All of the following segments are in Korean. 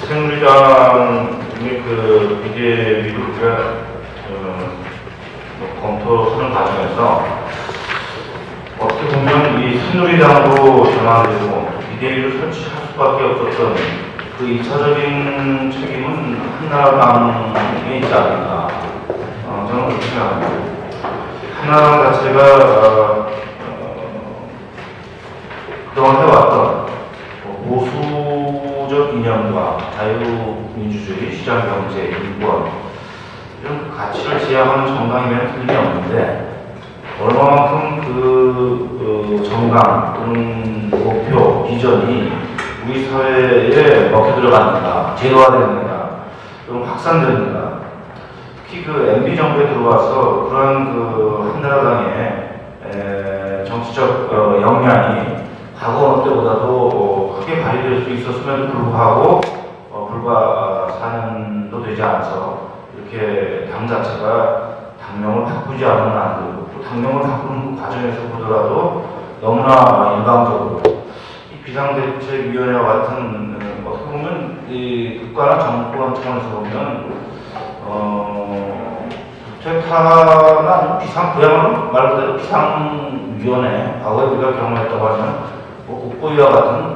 새누리당의 그 비대위를 우리가 검토하는 과정에서 어떻게 보면 이 새누리당으로 전환되고 비대위를 설치할 수밖에 없었던 그 2차적인 책임은 한나라당에 있지 않을까. 저는 그렇게 생각합니다. 한나라당 자체가 그동안 해왔던 보수적 이념과 자유민주주의, 시장경제, 인권 이런 가치를 지향하는 정당이면 틀림이 없는데 얼마만큼 그 정당 또는 목표, 비전이 우리 사회에 먹혀 들어갔는가, 제도화됐는가, 또는 확산됐는가. 특히 그 MB 정부에 들어와서 그러한 그 한나라당의 정치적 역량이 과거 어느 때보다도 크게 발휘될 수 있었음에도 불구하고 불과 4년도 되지 않아서 이렇게 당 자체가 당명을 바꾸지 않으면 안 되고 또 당명을 바꾸는 과정에서 보더라도 너무나 일방적으로 이 비상대책위원회와 같은 어떻게 보면 이 국가나 정권 차원에서 보면 국회타나 그야말로 말 그대로 비상위원회, 과거에 우리가 경험했다고 하면 국보위와 같은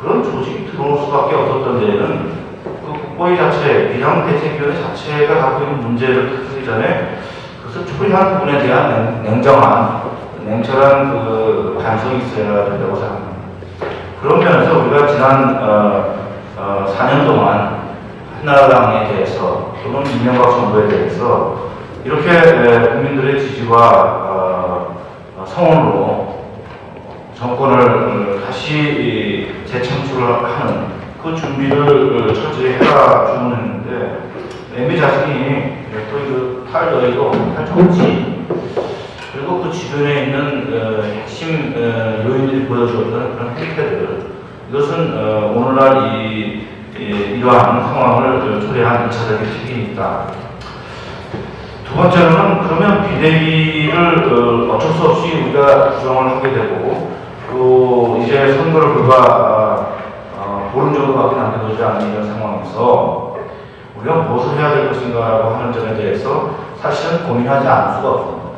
그런 조직이 들어올 수밖에 없었던 데에는 그 국보위 자체, 비상대책위원회 자체가 갖고 있는 문제를 풀기 전에 그것을 처리하는 부분에 대한 냉철한 그 반성이 있어야 된다고 생각합니다. 그런 면에서 우리가 지난 4년 동안 한나라당에 대해서 또는 이명박 정부에 대해서 이렇게 국민들의 지지와 성원으로 정권을 다시 재창출을 하는 그 준비를 철저히 해라 주문했는데 MB 자신이 거의 그 탈여의도, 탈정치 그리고 그 주변에 있는 핵심 요인들이 보여주었던 그런 행태들 이것은 오늘날 이러한 상황을 초래한 2차적인 책임이다. 두 번째로는 그러면 비대위를 어쩔 수 없이 우리가 구성을 하게 되고 또 이제 선거를 불과 보름 정도밖에 남겨두지 않은 이런 상황에서 우리가 무엇을 해야 될 것인가라고 하는 점에 대해서 사실은 고민하지 않을 수가 없습니다.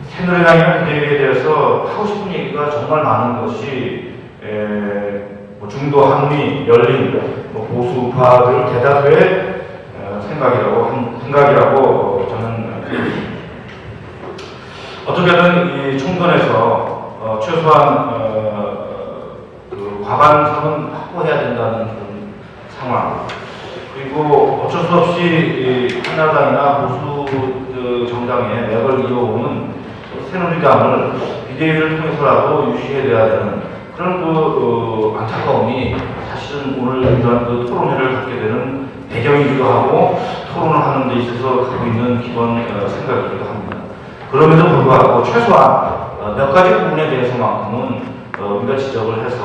새누리당이나 비대위에 대해서 하고 싶은 얘기가 정말 많은 것이 중도, 한미, 열린, 보수 우파들 대다수의 생각이라고 저는 어떻게든 이 총선에서 최소한 그 과반수는 확보해야 된다는 그런 상황. 그리고 어쩔 수 없이 한나라당이나 보수 정당의 맥을 이어오는 새누리당을 비대위를 통해서라도 유지해야 되는 그런 그 안타까움이 사실은 오늘 이런 그 토론회를 갖게 되는 배경이기도 하고 토론을 하는 데 있어서 갖고 있는 기본 생각이기도 합니다. 그럼에도 불구하고 최소한 몇 가지 부분에 대해서만큼은 우리가 지적을 해서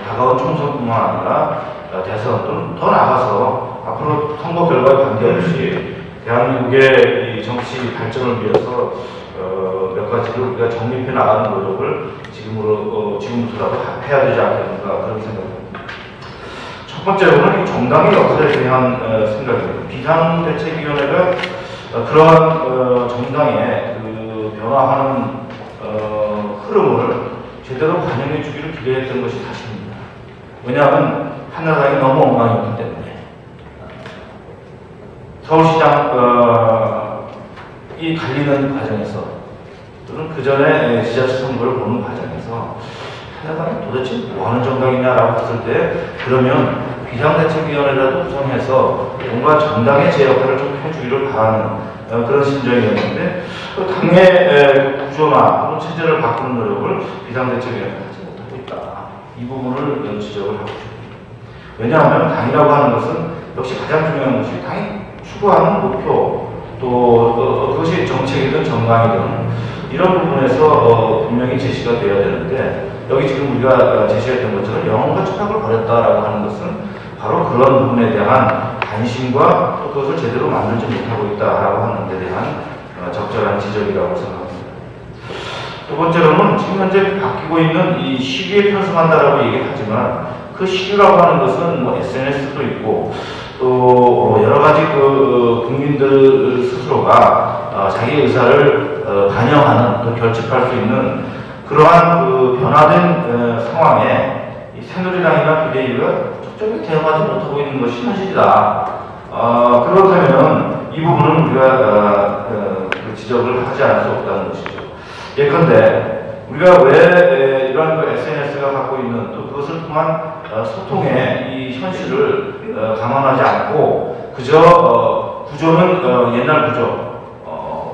다가온 총선뿐만 아니라 대선 또는 더 나아가서 앞으로 선거 결과에 관계없이 대한민국의 이 정치 발전을 위해서 몇 가지를 우리가 정립해 나가는 노력을 지금부터라도 해야 되지 않겠는가 그런 생각입니다. 첫 번째로는 정당의 역할에 대한 생각입니다. 비상대책위원회가 그러한 정당의 그 변화하는 흐름을 제대로 반영해 주기를 기대했던 것이 사실입니다. 왜냐하면 한나라당이 너무 엉망이었기 때문에 서울시장이 갈리는 과정에서 또는 그 전에 지자체 선거를 보는 과정에서 한나라당이 도대체 뭐하는 정당이냐라고 했을 때 그러면 비상대책위원회라도 구성해서 뭔가 정당의 제 역할을 좀 해주기를 바라는 그런 심정이었는데 당의 구조나 또는 체제를 바꾸는 노력을 비상대책위원회가 하지 못하고 있다. 이 부분을 지적을 하고 싶습니다. 왜냐하면 당이라고 하는 것은 역시 가장 중요한 것이 당이 추구하는 목표 또 그것이 정책이든 정강이든 이런 부분에서 분명히 제시가 되어야 되는데 여기 지금 우리가 제시했던 것처럼 영혼과 척박을 벌였다라고 하는 것은 바로 그런 부분에 대한 관심과 또 그것을 제대로 만들지 못하고 있다라고 하는 데 대한 적절한 지적이라고 생각합니다. 두 번째로는 지금 현재 바뀌고 있는 이 시기에 편성한다라고 얘기하지만 그 시류라고 하는 것은 뭐 SNS도 있고 또 여러 가지 그 국민들 스스로가 자기 의사를 반영하는 또 결집할 수 있는 그러한 그 변화된 상황에 이 새누리당이나 비대위가 적절히 대응하지 못하고 있는 것이 현실이다. 그렇다면 이 부분은 우리가 지적을 하지 않을 수 없다는 것이죠. 예컨대 우리가 왜 이러한 그 SNS가 갖고 있는 또 그것을 통한 소통의 이 현실을 감안하지 않고 그저 구조는 옛날 구조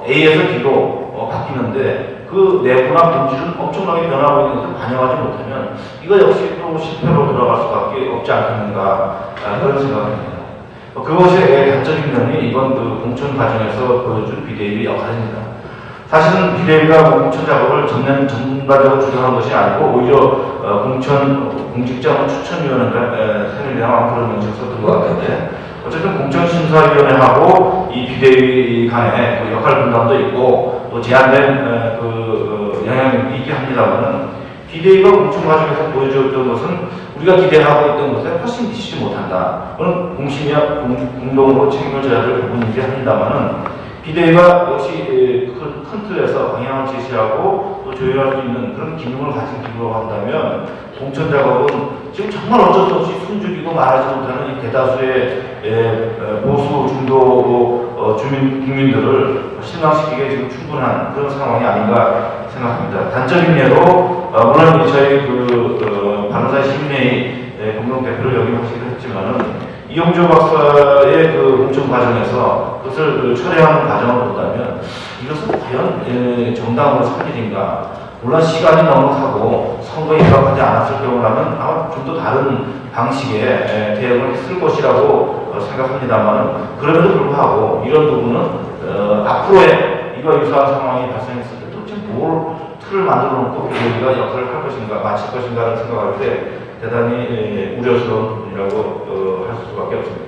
A에서 B로 바뀌는데 그 내부나 본질은 엄청나게 변하고 있는 것을 반영하지 못하면 이거 역시 또 실패로 돌아갈 수밖에 없지 않겠는가 그런 생각입니다. 그것의 단적인 면이 이번 그 공천 과정에서 보여준 비대위의 역할입니다. 사실은 비대위가 공천 작업을 전반적으로 주도한 것이 아니고 오히려 공직자원 추천위원회가 새누리당 그런 명칭을 썼던 것 같은데 어쨌든 공천심사위원회하고 이 비대위 간에 그 역할 분담도 있고 또 제한된 영향력이 있긴 합니다만은 비대위가 공천 과정에서 보여주었던 것은 우리가 기대하고 있던 것에 훨씬 미치지 못한다. 그건 공심이야 공동으로 책임을 져야 될 부분이긴 합니다만은 비대위가 역시 큰 틀에서 방향을 제시하고 또 조율할 수 있는 그런 기능을 가진 기구라고 한다면 공천 작업은 지금 정말 어쩔 수 없이 숨죽이고 말하지 못하는 이 대다수의 보수 중도 국민들을 실망시키기에 지금 충분한 그런 상황이 아닌가 생각합니다. 단적인 예로 물론 저희 변호사 심의회 공동대표를 역임하시기도 했지만은 이용조 박사의 그 공천 과정에서 그것을 철회하는 과정을 본다면 이것은 과연 정당으로 살 일인가? 물론 시간이 넉넉하고 선거에 임박하지 않았을 경우라면 아마 좀 더 다른 방식의 대응을 했을 것이라고 생각합니다만 그럼에도 불구하고 이런 부분은 앞으로의 이와 유사한 상황이 발생했을 때 도대체 뭘 틀을 만들어 놓고 비대위가 역할을 할 것인가 마칠 것인가를 생각할 때 대단히 우려스러운 부분이라고 할 수밖에 없습니다.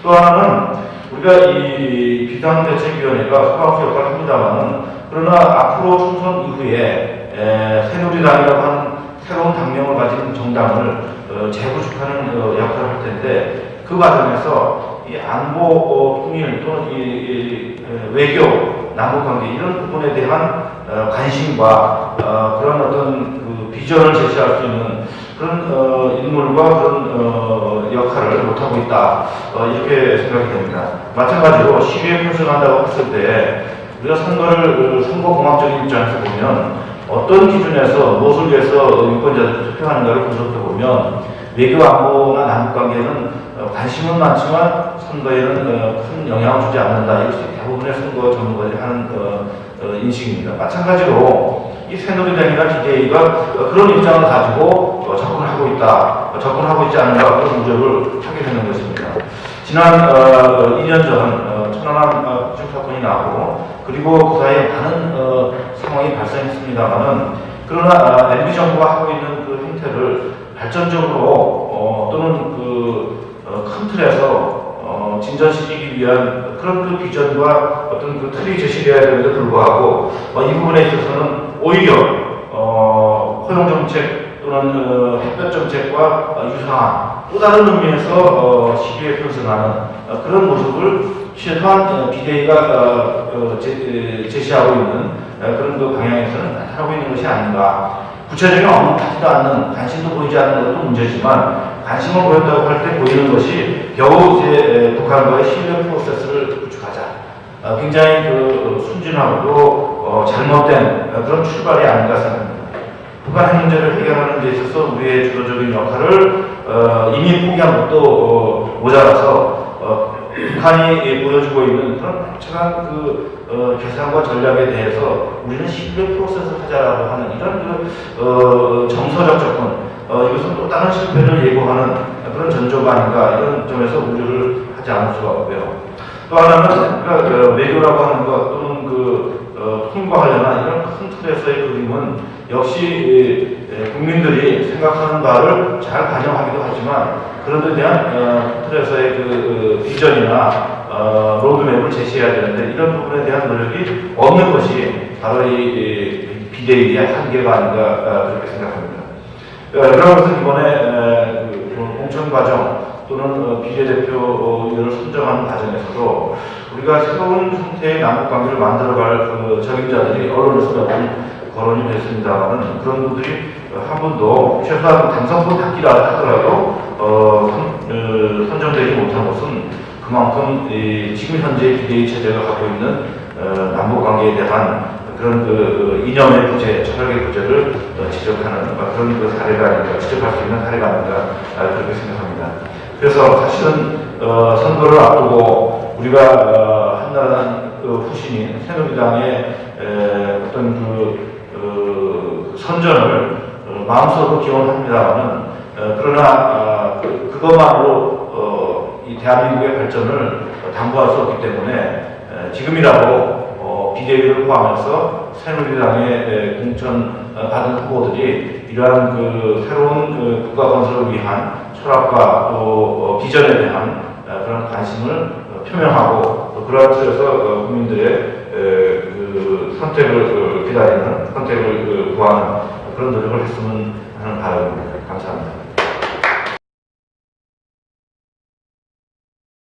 또 하나는 우리가 이 비상대책위원회가 소방수 역할을 합니다만은 그러나 앞으로 총선 이후에 새누리당이라고 하는 새로운 당명을 가진 정당을 재구축하는 역할을 할 텐데 그 과정에서 이 안보 통일 또는 이 외교 남북관계 이런 부분에 대한 관심과 그런 어떤 그 비전을 제시할 수 있는 그런 인물과 그런 역할을 못하고 있다 이렇게 생각이 됩니다. 마찬가지로 시위에 편승한다고 했을 때 우리가 선거 공학적인 입장에서 보면 어떤 기준에서 무엇을 위해서 유권자들이 투표하는가를 분석해보면 외교 안보나 남북관계는 관심은 많지만 선거에는 큰 영향을 주지 않는다. 이것이 대부분의 선거 전문가들이 하는 인식입니다. 마찬가지로 이 새누리당이나 비대위가 그런 입장을 가지고 접근을 하고 있다, 접근하고 있지 않는가 그런 우려를 하게 되는 것입니다. 지난 2년 전 천안함 부실 사건이 나고 그리고 그 사이에 많은 상황이 발생했습니다만은 그러나 MB 정부가 하고 있는 그 행태를 발전적으로 또는 큰 틀에서 진전시키기 위한 그런 그 비전과 어떤 그 틀이 제시되어야 됨에도 불구하고 이 부분에 있어서는 오히려 허용 정책 또는 햇볕 정책과 유사한 또 다른 의미에서 시기에 편승하는 그런 모습을 최소한 비대위가 제시하고 있는 그런 그 방향에서는 나타나고 있는 것이 아닌가. 구체적인 언급하지도 않는 관심도 보이지 않는 것도 문제지만 관심을 보였다고 할 때 보이는 것이 겨우 이제 북한과의 신뢰 프로세스를 구축하자. 굉장히 순진하고도 잘못된 그런 출발이 아닌가 생각합니다. 북한 핵 문제를 해결하는 데 있어서 우리의 주도적인 역할을 이미 포기한 것도 모자라서 북한이 보여주고 있는 그런 복잡한 계산과 전략에 대해서 우리는 신뢰 프로세스를 하자라고 하는 이런 정서적 접근, 이것은 또 다른 실패를 예고하는 그런 전조가 아닌가 이런 점에서 우려를 하지 않을 수가 없고요. 또 하나는 외교라고 하는 것 또는 통일과 관련한 이런 큰 틀에서의 그림은 역시 국민들이 생각하는 바를 잘 반영하기도 하지만 그런 데 대한 틀에서의 비전이나 로드맵을 제시해야 되는데 이런 부분에 대한 노력이 없는 것이 바로 이 비대위의 한계가 아닌가 그렇게 생각합니다. 그런 것은 이번에 공천 과정 또는 비례대표를 선정하는 과정에서도 우리가 새로운 형태의 남북관계를 만들어갈 적임자들이 언론에서 몇 번 거론이 됐습니다만 그런 분들이 한 분도 최소한 당선권 받기라 하더라도 선정되지 못한 것은 그만큼 지금 현재 비대위 체제가 갖고 있는 남북관계에 대한 그런 이념의 부재, 철학의 부재를 지적하는 그런 사례가 아닌가, 지적할 수 있는 사례가 아닌가 그렇게 생각합니다. 그래서 사실은 선거를 앞두고 우리가 한나라당 후신인 새누리당의 어떤 선전을 마음속으로 기원합니다만은 그러나 그것만으로 이 대한민국의 발전을 담보할 수 없기 때문에 지금이라도 비대위를 포함해서 새누리당의 공천 받은 후보들이 이러한 새로운 국가 건설을 위한 철학과 또 비전에 대한 그런 관심을 표명하고 또 그러한 뜻에서 국민들의 선택을 기다리는 선택을 구하는 그런 노력을 했으면